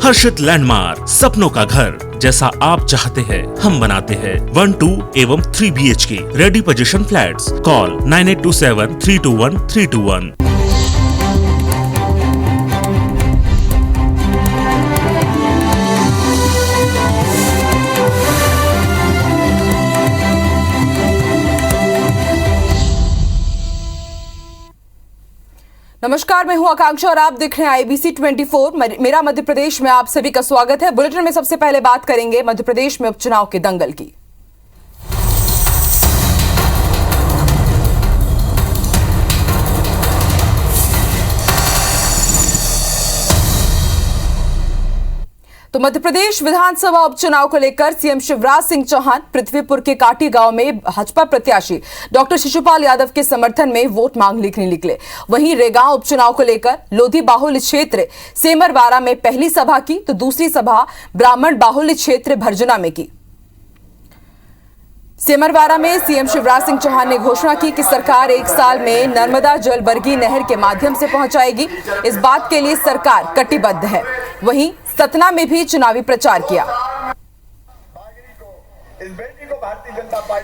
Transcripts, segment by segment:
हर्षित landmark, सपनों का घर जैसा आप चाहते हैं हम बनाते हैं। 1, 2 एवं 3 BHK ready position flats. Call 9827 321 321। नमस्कार, मैं हूं आकांक्षा और आप देख रहे हैं IBC 24। मेरा मध्य प्रदेश में आप सभी का स्वागत है। बुलेटिन में सबसे पहले बात करेंगे मध्य प्रदेश में उपचुनाव के दंगल की। तो मध्य प्रदेश विधानसभा उपचुनाव को लेकर सीएम शिवराज सिंह चौहान पृथ्वीपुर के काटी गांव में भाजपा प्रत्याशी डॉक्टर शिशुपाल यादव के समर्थन में वोट मांग लिखने निकले। वहीं रेगांव उपचुनाव को लेकर लोधी बाहुल्य क्षेत्र सेमरवाड़ा में पहली सभा की तो दूसरी सभा ब्राह्मण बाहुल्य क्षेत्र भरजुना में की। सेमरवाड़ा में सीएम शिवराज सिंह चौहान ने घोषणा की कि सरकार 1 साल में नर्मदा जल बरगी नहर के माध्यम से पहुंचाएगी। इस बात के लिए सरकार कटिबद्ध है। वहीं सतना में भी चुनावी प्रचार किया।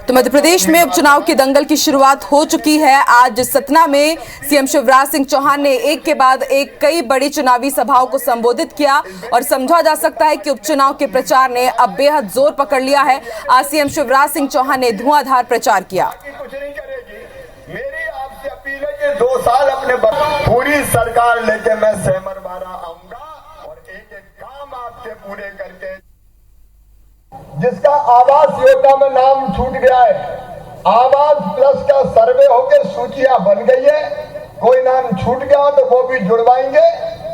तो मध्य प्रदेश में उपचुनाव के दंगल की शुरुआत हो चुकी है। आज सतना में सीएम शिवराज सिंह चौहान ने एक के बाद एक कई बड़ी चुनावी सभाओं को संबोधित किया और समझा जा सकता है कि उपचुनाव के प्रचार ने अब बेहद जोर पकड़ लिया है। आज सीएम शिवराज सिंह चौहान ने धुआंधार प्रचार किया। मेरी आपसे अपील है कि 2 साल अपने पूरी सरकार लेके मैं सेमरवाड़ा आऊंगा और एक काम आपके पूरे करके। जिसका आवास योजना में नाम छूट गया है, आवास प्लस का सर्वे होकर सूचियां बन गई है। कोई नाम छूट गया हो तो वो भी जुड़वाएंगे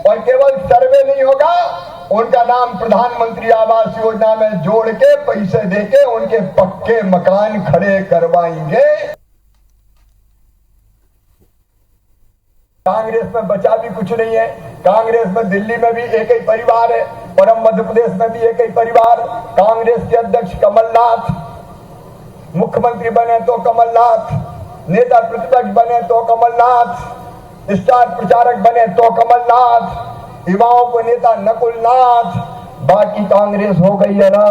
और केवल सर्वे नहीं होगा, उनका नाम प्रधानमंत्री आवास योजना में जोड़ के पैसे देके उनके पक्के मकान खड़े करवाएंगे। कांग्रेस में बचा भी कुछ नहीं है। कांग्रेस में दिल्ली में भी एक ही परिवार है और हम मध्य प्रदेश में भी एक ही परिवार। कांग्रेस के अध्यक्ष कमलनाथ, मुख्यमंत्री बने तो कमलनाथ, नेता प्रतिपक्ष बने तो कमलनाथ, स्टार प्रचारक बने तो कमलनाथ, युवाओं को नेता नकुलनाथ, बाकी कांग्रेस हो गई है ना।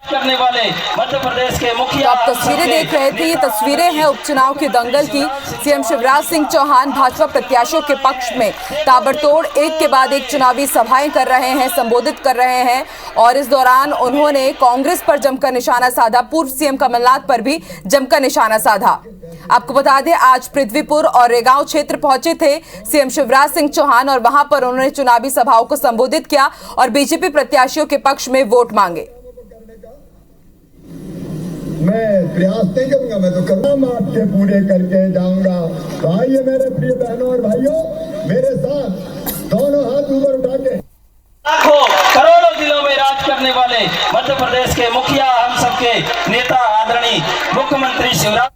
करने वाले मध्य प्रदेश के मुखिया। आप तस्वीरें देख रहे थे, ये तस्वीरें हैं उपचुनाव के दंगल की। सीएम शिवराज सिंह चौहान भाजपा प्रत्याशियों के पक्ष में ताबड़तोड़ एक के बाद एक चुनावी सभाएं कर रहे हैं, संबोधित कर रहे हैं और इस दौरान उन्होंने कांग्रेस पर जमकर निशाना साधा, पूर्व सीएम कमलनाथ पर भी जमकर निशाना साधा। आपको बता दें, आज पृथ्वीपुर और रेगांव क्षेत्र पहुंचे थे सीएम शिवराज सिंह चौहान और वहां पर उन्होंने चुनावी सभाओं को संबोधित किया और बीजेपी प्रत्याशियों के पक्ष में वोट मांगे। मैं प्रयास नहीं करूंगा, मैं तो काम आपके पूरे करके जाऊंगा। तो आइए मेरे प्रिय बहनों और भाइयों, मेरे साथ दोनों हाथ ऊपर उठा के। लाखों करोड़ों जिलों में राज करने वाले मध्य प्रदेश के मुखिया, हम सबके नेता आदरणीय मुख्यमंत्री शिवराज।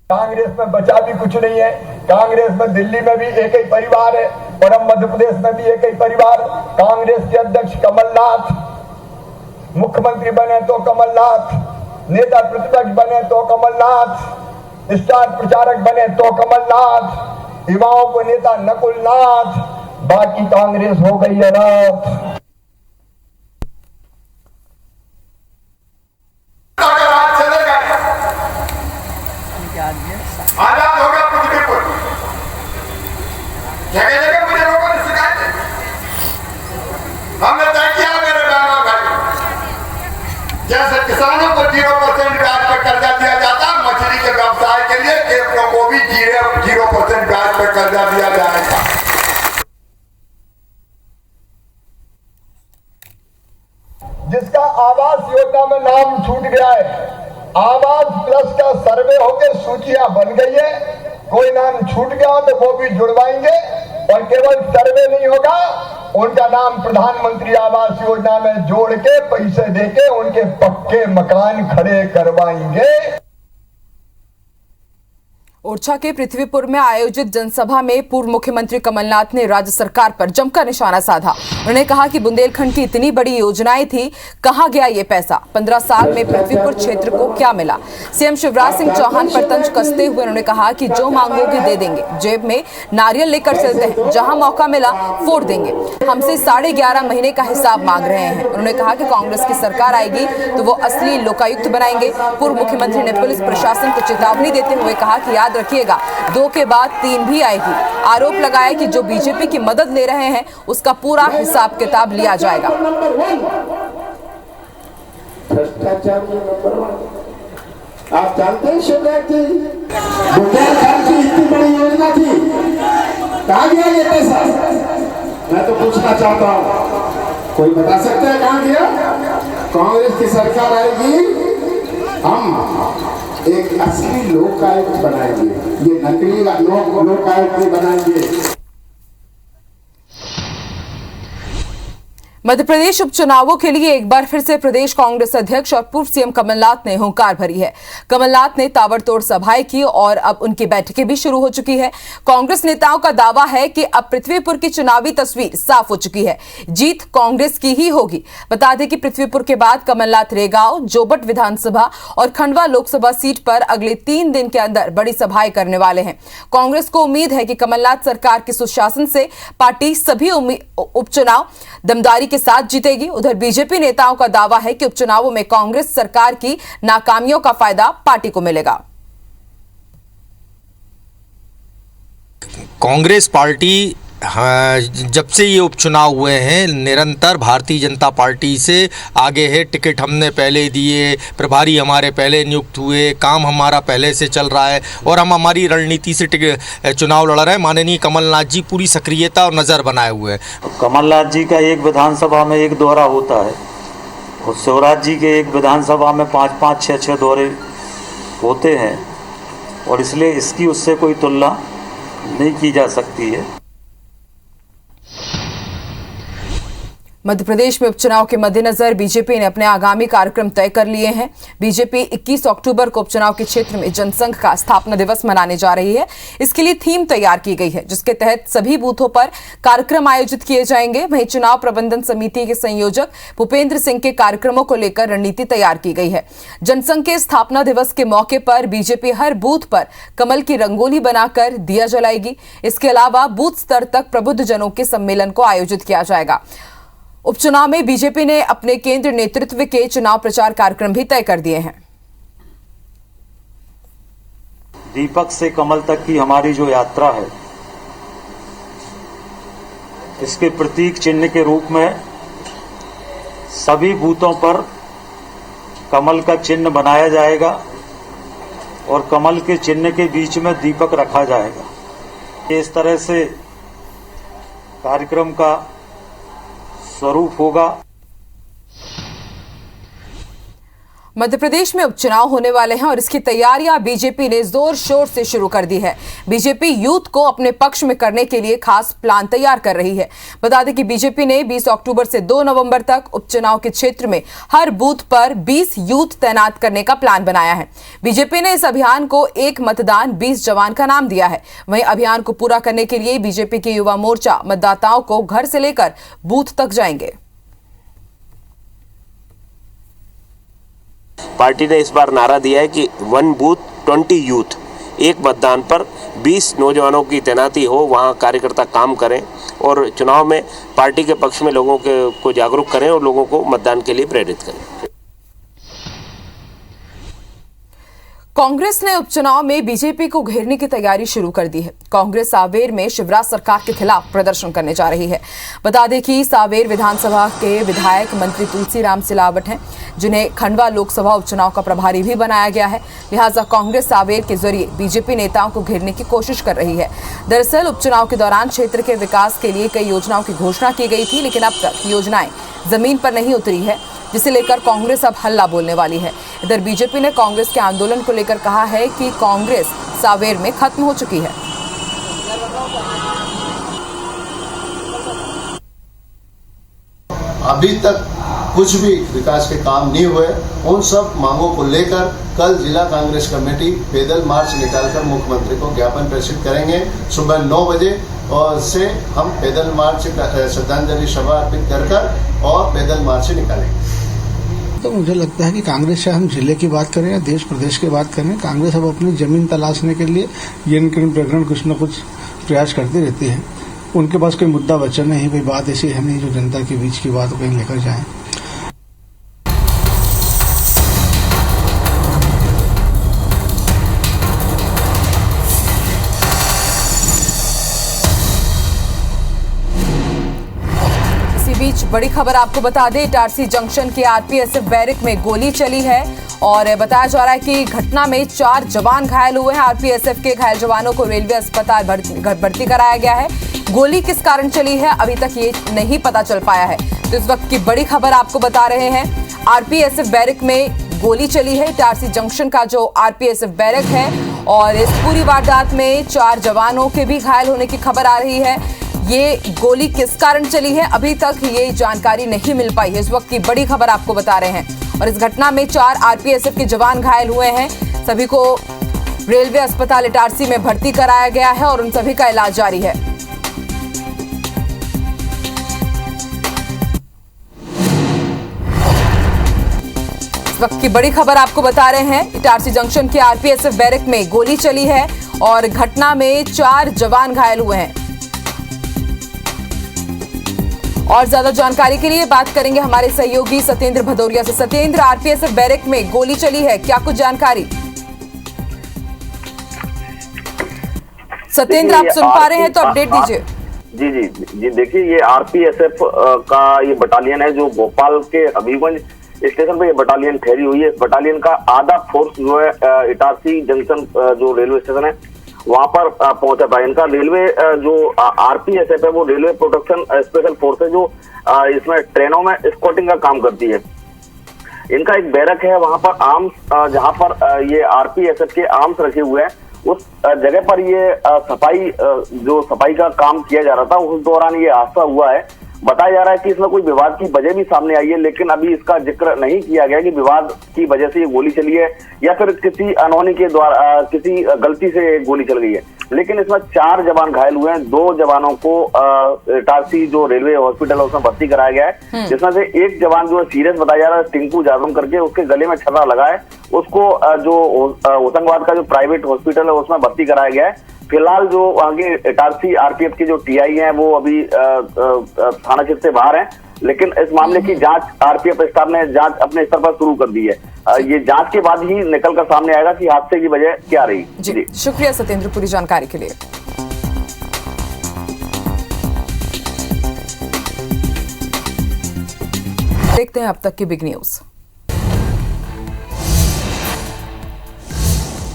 कांग्रेस में बचा भी कुछ नहीं है। कांग्रेस में दिल्ली में भी एक ही परिवार है और हम मध्य प्रदेश में भी एक ही परिवार। कांग्रेस के अध्यक्ष कमलनाथ, मुख्यमंत्री बने तो कमलनाथ, नेता प्रतिपक्ष बने तो कमलनाथ, स्टार प्रचारक बने तो कमलनाथ, युवाओं को नेता नकुलनाथ, बाकी कांग्रेस हो गई है ना। आजाद हो गया पृथ्वीपुर, जगह जगह मुझे लोगों ने शिकायत है। हमने तय किया मेरे बहनों भाई, जैसे किसानों को 0% ब्याज पर कर्जा दिया जाता, मछली के व्यवसाय के लिए केवलों को भी 0% ब्याज पर कर्जा दिया जाएगा। जिसका आवास योजना में नाम छूट गया है, आवास प्लस का सर्वे होकर सूचियां बन गई है। कोई नाम छूट गया हो तो वो भी जुड़वाएंगे और केवल सर्वे नहीं होगा, उनका नाम प्रधानमंत्री आवास योजना में जोड़ के पैसे देके उनके पक्के मकान खड़े करवाएंगे। ओरछा के पृथ्वीपुर में आयोजित जनसभा में पूर्व मुख्यमंत्री कमलनाथ ने राज्य सरकार पर जमकर निशाना साधा। उन्होंने कहा कि बुंदेलखंड की इतनी बड़ी योजनाएं थी, कहां गया ये पैसा? 15 साल में पृथ्वीपुर क्षेत्र को क्या मिला? सीएम शिवराज सिंह चौहान पर तंज कसते हुए उन्होंने कहा कि जो मांगोगे दे देंगे, जेब में नारियल लेकर चलते हैं, जहां मौका मिला फोड़ देंगे। हमसे 11.5 महीने का हिसाब मांग रहे हैं। उन्होंने कहा कि कांग्रेस की सरकार आएगी तो वो असली लोकायुक्त बनाएंगे। पूर्व मुख्यमंत्री ने पुलिस प्रशासन को चेतावनी देते हुए कहा कि याद रखिएगा, 2 के बाद 3 भी आएगी। आरोप लगाया कि जो बीजेपी की मदद ले रहे हैं उसका पूरा हिसाब किताब लिया जाएगा। भ्रष्टाचार में नंबर 1। आप जानते हैं शिवराज जी, बुंदेलखंड की इतनी बड़ी योजना थी, कहाँ गया ये पैसा? मैं तो पूछना चाहता हूँ, कोई बता सकता है कहाँ गया? कांग्रेस की सरकार आएगी, हम एक असली लोकायुक्त बनाएंगे, ये नकली लोकायुक्त नहीं बनाएंगे। मध्य प्रदेश उपचुनावों के लिए एक बार फिर से प्रदेश कांग्रेस अध्यक्ष और पूर्व सीएम कमलनाथ ने हुंकार भरी है। कमलनाथ ने ताबड़तोड़ सभाएं की और अब उनकी बैठकें भी शुरू हो चुकी है। कांग्रेस नेताओं का दावा है कि अब पृथ्वीपुर की चुनावी तस्वीर साफ हो चुकी है, जीत कांग्रेस की ही होगी। बता दें कि पृथ्वीपुर के बाद कमलनाथ रेगांव, जोबट विधानसभा और खंडवा लोकसभा सीट पर अगले 3 दिन के अंदर बड़ी सभाएं करने वाले हैं। कांग्रेस को उम्मीद है कि कमलनाथ सरकार के सुशासन से पार्टी सभी उपचुनाव दमदारी के साथ जीतेगी। उधर बीजेपी नेताओं का दावा है कि उपचुनावों में कांग्रेस सरकार की नाकामियों का फायदा पार्टी को मिलेगा। कांग्रेस पार्टी जब से ये उपचुनाव हुए हैं निरंतर भारतीय जनता पार्टी से आगे है। टिकट हमने पहले दिए, प्रभारी हमारे पहले नियुक्त हुए, काम हमारा पहले से चल रहा है और हम हमारी रणनीति से चुनाव लड़ रहे हैं। माननीय कमलनाथ जी पूरी सक्रियता और नज़र बनाए हुए हैं। कमलनाथ जी का एक विधानसभा में एक दौरा होता है और शिवराज जी के एक विधानसभा में 5-5, 6-6 दौरे होते हैं और इसलिए इसकी उससे कोई तुलना नहीं की जा सकती है। मध्य प्रदेश में उपचुनाव के मद्देनजर बीजेपी ने अपने आगामी कार्यक्रम तय कर लिए हैं। बीजेपी 21 अक्टूबर को उपचुनाव के क्षेत्र में जनसंघ का स्थापना दिवस मनाने जा रही है। इसके लिए थीम तैयार की गई है, जिसके तहत सभी बूथों पर कार्यक्रम आयोजित किए जाएंगे। वहीं चुनाव प्रबंधन समिति के संयोजक भूपेंद्र सिंह के कार्यक्रमों को लेकर रणनीति तैयार की गई है। जनसंघ के स्थापना दिवस के मौके पर बीजेपी हर बूथ पर कमल की रंगोली बनाकर दिया जलाएगी। इसके अलावा बूथ स्तर तक प्रबुद्ध जनों के सम्मेलन को आयोजित किया जाएगा। उपचुनाव में बीजेपी ने अपने केंद्र नेतृत्व के चुनाव प्रचार कार्यक्रम भी तय कर दिए हैं। दीपक से कमल तक की हमारी जो यात्रा है, इसके प्रतीक चिन्ह के रूप में सभी बूथों पर कमल का चिन्ह बनाया जाएगा और कमल के चिन्ह के बीच में दीपक रखा जाएगा। इस तरह से कार्यक्रम का स्वरूप होगा। मध्य प्रदेश में उपचुनाव होने वाले हैं और इसकी तैयारियां बीजेपी ने जोर शोर से शुरू कर दी है। बीजेपी यूथ को अपने पक्ष में करने के लिए खास प्लान तैयार कर रही है। बता दें कि बीजेपी ने 20 अक्टूबर से 2 नवंबर तक उपचुनाव के क्षेत्र में हर बूथ पर 20 यूथ तैनात करने का प्लान बनाया है। बीजेपी ने इस अभियान को एक मतदान 20 जवान का नाम दिया है। वहीं अभियान को पूरा करने के लिए बीजेपी के युवा मोर्चा मतदाताओं को घर से लेकर बूथ तक जाएंगे। पार्टी ने इस बार नारा दिया है कि 1 बूथ 20 यूथ, एक मतदान पर 20 नौजवानों की तैनाती हो, वहां कार्यकर्ता काम करें और चुनाव में पार्टी के पक्ष में लोगों को जागरूक करें और लोगों को मतदान के लिए प्रेरित करें। कांग्रेस ने उपचुनाव में बीजेपी को घेरने की तैयारी शुरू कर दी है। कांग्रेस सावेर में शिवराज सरकार के खिलाफ प्रदर्शन करने जा रही है। बता दें कि सावेर विधानसभा के विधायक मंत्री तुलसीराम सिलावट हैं, जिन्हें खंडवा लोकसभा उपचुनाव का प्रभारी भी बनाया गया है। लिहाजा कांग्रेस सावेर के जरिए बीजेपी नेताओं को घेरने की कोशिश कर रही है। दरअसल उपचुनाव के दौरान क्षेत्र के विकास के लिए कई योजनाओं की घोषणा की गई थी, लेकिन अब तक योजनाएं जमीन पर नहीं उतरी है, जिसे लेकर कांग्रेस अब हल्ला बोलने वाली है। इधर बीजेपी ने कांग्रेस के आंदोलन को लेकर कहा है कि कांग्रेस सावेर में खत्म हो चुकी है। अभी तक कुछ भी विकास के काम नहीं हुए, उन सब मांगों को लेकर कल जिला कांग्रेस कमेटी पैदल मार्च निकालकर मुख्यमंत्री को ज्ञापन प्रेषित करेंगे। सुबह 9 बजे और से हम पैदल मार्च श्रद्धांजलि सभा अर्पित कर और पैदल मार्च निकालेंगे। तो मुझे लगता है कि कांग्रेस से हम जिले की बात करें या देश प्रदेश की बात करें, कांग्रेस अब अपनी जमीन तलाशने के लिए ये प्रकरण कुछ न कुछ प्रयास करती रहती है। उनके पास कोई मुद्दा बचा नहीं, कोई बात ऐसी है नहीं जो जनता के बीच की बात कहीं लेकर जाए। बीच बड़ी खबर आपको बता दें, इटारसी जंक्शन के आरपीएसएफ बैरक में गोली चली है और बताया जा रहा है कि घटना में 4 जवान घायल हुए हैं। आरपीएसएफ के घायल जवानों को रेलवे अस्पताल भर्ती कराया गया है। गोली किस कारण चली है अभी तक ये नहीं पता चल पाया है। तो इस वक्त की बड़ी खबर आपको बता रहे हैं, आरपीएसएफ बैरक में गोली चली है। इटारसी जंक्शन का जो आरपीएसएफ बैरक है और इस पूरी वारदात में 4 जवानों के भी घायल होने की खबर आ रही है। ये गोली किस कारण चली है अभी तक ये जानकारी नहीं मिल पाई है। इस वक्त की बड़ी खबर आपको बता रहे हैं और इस घटना में 4 आरपीएसएफ के जवान घायल हुए हैं। सभी को रेलवे अस्पताल इटारसी में भर्ती कराया गया है और उन सभी का इलाज जारी है। इस वक्त की बड़ी खबर आपको बता रहे हैं, इटारसी जंक्शन के आरपीएसएफ बैरक में गोली चली है और घटना में 4 जवान घायल हुए हैं। और ज्यादा जानकारी के लिए बात करेंगे हमारे सहयोगी सत्येंद्र भदौरिया से। सत्येंद्र, आरपीएसएफ बैरक में गोली चली है, क्या कुछ जानकारी? सत्येंद्र, आप सुन पा रहे हैं तो अपडेट दीजिए। जी, देखिए ये आरपीएसएफ का ये बटालियन है जो भोपाल के हबीबगंज स्टेशन पे ये बटालियन ठहरी हुई है। इस बटालियन का आधा फोर्स जो है इटारसी जंक्शन जो रेलवे स्टेशन है वहां पर पहुंचा था। इनका रेलवे जो आरपीएसएफ है वो रेलवे प्रोटेक्शन स्पेशल फोर्स है जो इसमें ट्रेनों में स्कॉटिंग का काम करती है। इनका एक बैरक है वहां पर आर्म्स, जहां पर ये आरपीएसएफ के आर्म्स रखे हुए हैं, उस जगह पर ये सफाई का काम किया जा रहा था। उस दौरान ये हादसा हुआ है। बताया जा रहा है कि इसमें कोई विवाद की वजह भी सामने आई है, लेकिन अभी इसका जिक्र नहीं किया गया कि विवाद की वजह से ये गोली चली है या फिर किसी अनहोनी के द्वारा किसी गलती से गोली चल गई है। लेकिन इसमें 4 जवान घायल हुए हैं। 2 जवानों को इटारसी जो रेलवे हॉस्पिटल है उसमें भर्ती कराया गया है, जिसमें से एक जवान जो सीरियस बताया जा रहा है, टिंकू जादम करके, उसके गले में छर्रा लगा है। उसको जो होशंगाबाद का जो प्राइवेट हॉस्पिटल है उसमें भर्ती कराया गया है। फिलहाल जो आगे इटारसी आरपीएफ की जो टीआई है वो अभी थाना क्षेत्र से बाहर है, लेकिन इस मामले की जांच आरपीएफ स्टाफ ने जांच अपने स्तर पर शुरू कर दी है। ये जांच के बाद ही निकल कर सामने आएगा कि हादसे की वजह क्या रही। जी, शुक्रिया सत्येंद्र पूरी जानकारी के लिए। देखते हैं अब तक की बिग न्यूज।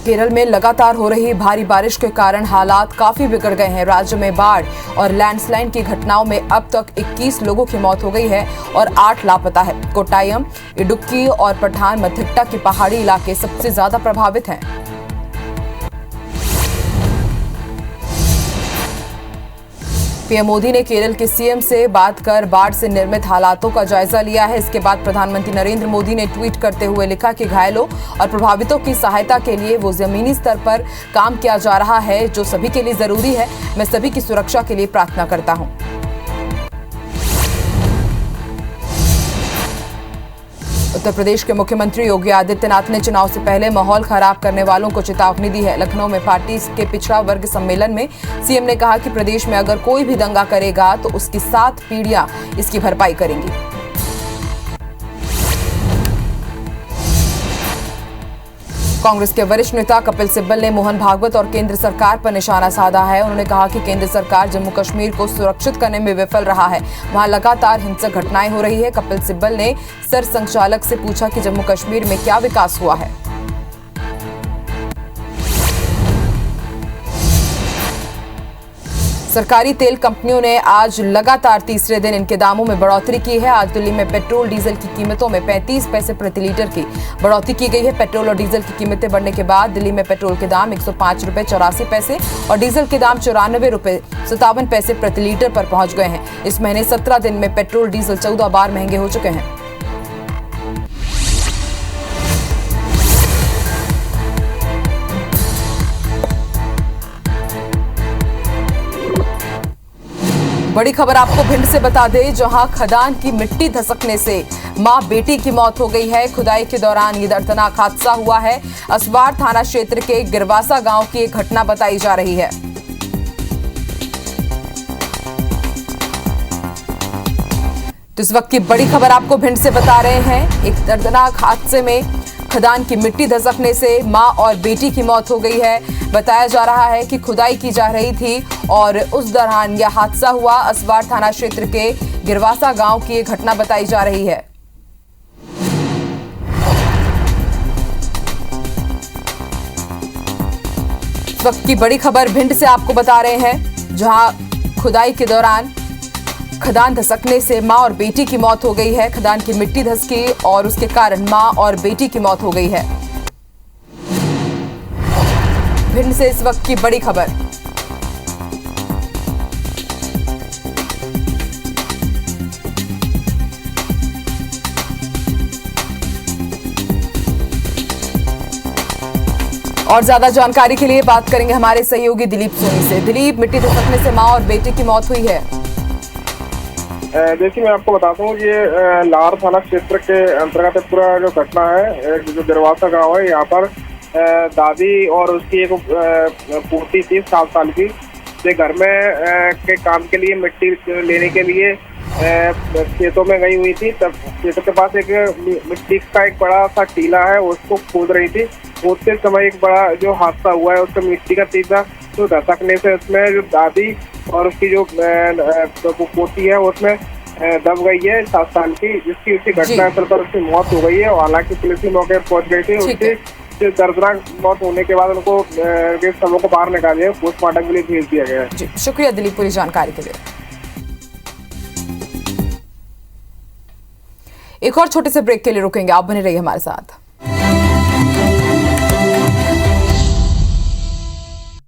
केरल में लगातार हो रही भारी बारिश के कारण हालात काफी बिगड़ गए हैं। राज्य में बाढ़ और लैंडस्लाइड की घटनाओं में अब तक 21 लोगों की मौत हो गई है और 8 लापता है। कोट्टायम, इडुक्की और पठान मथिट्टा के पहाड़ी इलाके सबसे ज्यादा प्रभावित हैं। पीएम मोदी ने केरल के सीएम से बात कर बाढ़ से निर्मित हालातों का जायजा लिया है। इसके बाद प्रधानमंत्री नरेंद्र मोदी ने ट्वीट करते हुए लिखा कि घायलों और प्रभावितों की सहायता के लिए वो जमीनी स्तर पर काम किया जा रहा है जो सभी के लिए जरूरी है। मैं सभी की सुरक्षा के लिए प्रार्थना करता हूं। उत्तर प्रदेश के मुख्यमंत्री योगी आदित्यनाथ ने चुनाव से पहले माहौल खराब करने वालों को चेतावनी दी है। लखनऊ में पार्टी के पिछड़ा वर्ग सम्मेलन में सीएम ने कहा कि प्रदेश में अगर कोई भी दंगा करेगा तो उसकी 7 पीढ़ियां इसकी भरपाई करेंगी। कांग्रेस के वरिष्ठ नेता कपिल सिब्बल ने मोहन भागवत और केंद्र सरकार पर निशाना साधा है। उन्होंने कहा कि केंद्र सरकार जम्मू कश्मीर को सुरक्षित करने में विफल रहा है, वहां लगातार हिंसक घटनाएं हो रही है। कपिल सिब्बल ने सर संचालक से पूछा कि जम्मू कश्मीर में क्या विकास हुआ है। सरकारी तेल कंपनियों ने आज लगातार तीसरे दिन इनके दामों में बढ़ोतरी की है। आज दिल्ली में पेट्रोल डीजल की कीमतों में 35 पैसे प्रति लीटर की बढ़ोतरी की गई है। पेट्रोल और डीजल की कीमतें बढ़ने के बाद दिल्ली में पेट्रोल के दाम 105 रुपए 84 पैसे और डीजल के दाम 94 रुपए 57 पैसे प्रति लीटर पर पहुंच गए हैं। इस महीने 17 दिन में पेट्रोल डीजल 14 बार महंगे हो चुके हैं। बड़ी खबर आपको भिंड से बता दें, जहां खदान की मिट्टी धसकने से मां बेटी की मौत हो गई है। खुदाई के दौरान ये दर्दनाक हादसा हुआ है। असवार थाना क्षेत्र के गिरवासा गांव की एक घटना बताई जा रही है। तो इस वक्त की बड़ी खबर आपको भिंड से बता रहे हैं। एक दर्दनाक हादसे में खदान की मिट्टी धसकने से मां और बेटी की मौत हो गई है। बताया जा रहा है कि खुदाई की जा रही थी और उस दौरान यह हादसा हुआ। असवार थाना क्षेत्र के गिरवासा गांव की एक घटना बताई जा रही है। इस वक्त की बड़ी खबर भिंड से आपको बता रहे हैं, जहां खुदाई के दौरान खदान धसकने से मां और बेटी की मौत हो गई है। खदान की मिट्टी धसकी और उसके कारण मां और बेटी की मौत हो गई है। भिंड से इस वक्त की बड़ी खबर। और ज्यादा जानकारी के लिए बात करेंगे हमारे सहयोगी दिलीप सोनी से। दिलीप, मिट्टी धसकने से मां और बेटी की मौत हुई है। देखिए, मैं आपको बताता हूँ, ये लार थाना क्षेत्र के अंतर्गत पूरा जो घटना है, जो गिरवासा गांव है, यहाँ पर दादी और उसकी एक पोती थी 7 साल की, से घर में के काम के लिए मिट्टी लेने के लिए खेतों में गई हुई थी। तब खेतों के पास एक मिट्टी का एक बड़ा सा टीला है, उसको खोद रही थी। खोदते समय एक बड़ा जो हादसा हुआ है, उसमें मिट्टी का टीला तो धसकने से उसमें जो दादी और उसकी जो पोती है उसमें दब गई है 7 साल की, जिसकी उसी घटनास्थल पर उसकी मौत हो गई है। और हालांकि पुलिस की मौके पर पहुंच गई थी। उसकी दर्दनाक मौत होने के बाद उनको शवों को बाहर निकाल दिया, पोस्टमार्टम के लिए भेज दिया गया है। शुक्रिया दिलीप पूरी जानकारी के लिए। एक और छोटे से ब्रेक के लिए रुकेंगे, आप बने रहिए हमारे साथ।